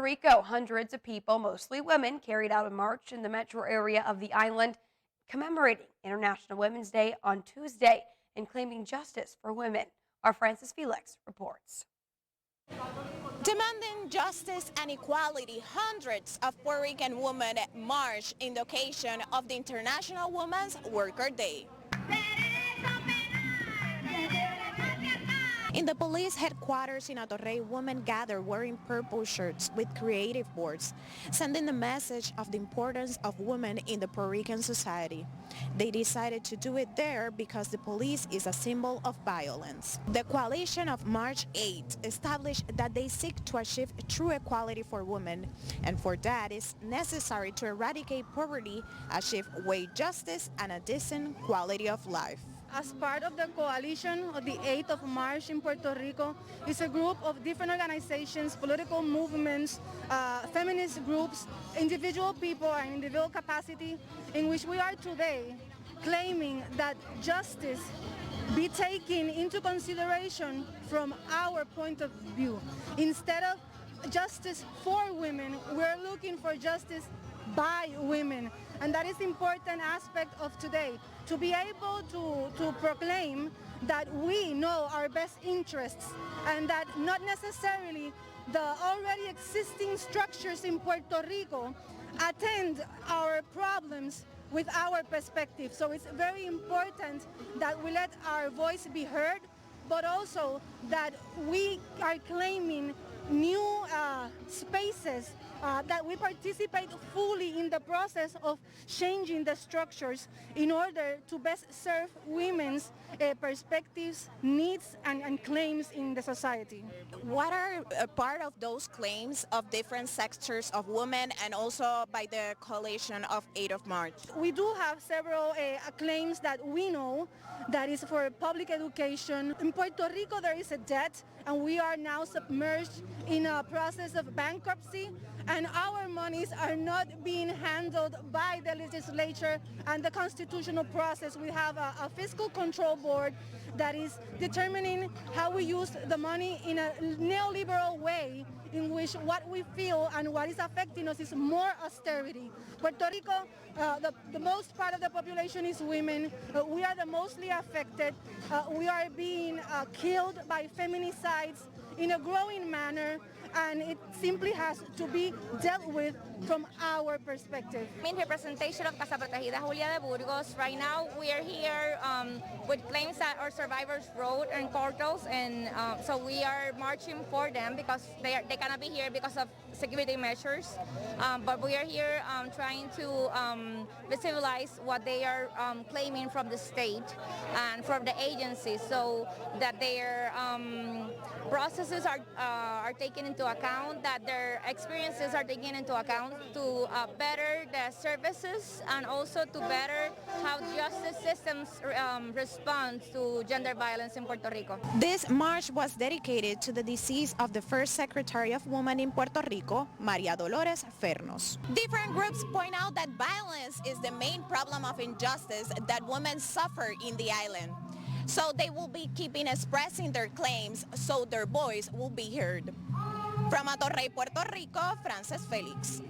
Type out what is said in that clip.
Puerto Rico, hundreds of people, mostly women, carried out a march in the metro area of the island commemorating International Women's Day on Tuesday and claiming justice for women. Our Francis Felix reports. Demanding justice and equality, hundreds of Puerto Rican women marched in the occasion of the International Women's Worker Day. In the police headquarters in Atorrey, women gathered wearing purple shirts with creative boards, sending the message of the importance of women in the Puerto Rican society. They decided to do it there because the police is a symbol of violence. The coalition of March 8 established that they seek to achieve true equality for women, and for that it's necessary to eradicate poverty, achieve wage justice, and a decent quality of life. As part of the coalition of the 8th of March in Puerto Rico, is a group of different organizations, political movements, feminist groups, individual people and individual capacity, in which we are today claiming that justice be taken into consideration from our point of view. Instead of justice for women, we're looking for justice by women. And that is the important aspect of today, to be able to proclaim that we know our best interests and that not necessarily the already existing structures in Puerto Rico attend our problems with our perspective. So it's very important that we let our voice be heard, but also that we are claiming new spaces that we participate fully in the process of changing the structures in order to best serve women's perspectives, needs, and claims in the society. What are a part of those claims of different sectors of women and also by the coalition of 8th of March? We do have several claims that we know that is for public education. In Puerto Rico there is a debt and we are now submerged in a process of bankruptcy, and our monies are not being handled by the legislature and the constitutional process. We have a fiscal control board that is determining how we use the money in a neoliberal way, in which what we feel and what is affecting us is more austerity. Puerto Rico, the most part of the population is women. We are the mostly affected. We are being killed by feminicides in a growing manner, and it simply has to be dealt with from our perspective. In representation of Casa Protegida Julia de Burgos, right now we are here with claims that our survivors wrote and portals, and so we are marching for them because they cannot be here because of security measures, but we are here trying to visualize what they are claiming from the state and from the agencies, so that their processes are taken into account, that their experiences are taken into account to better the services and also to better how justice systems respond to gender violence in Puerto Rico. This march was dedicated to the decease of the first Secretary of Women in Puerto Rico, Maria Dolores Fernos. Different groups point out that violence is the main problem of injustice that women suffer in the island. So they will be keeping expressing their claims so their voice will be heard. From Atorrey, Puerto Rico, Francis Felix.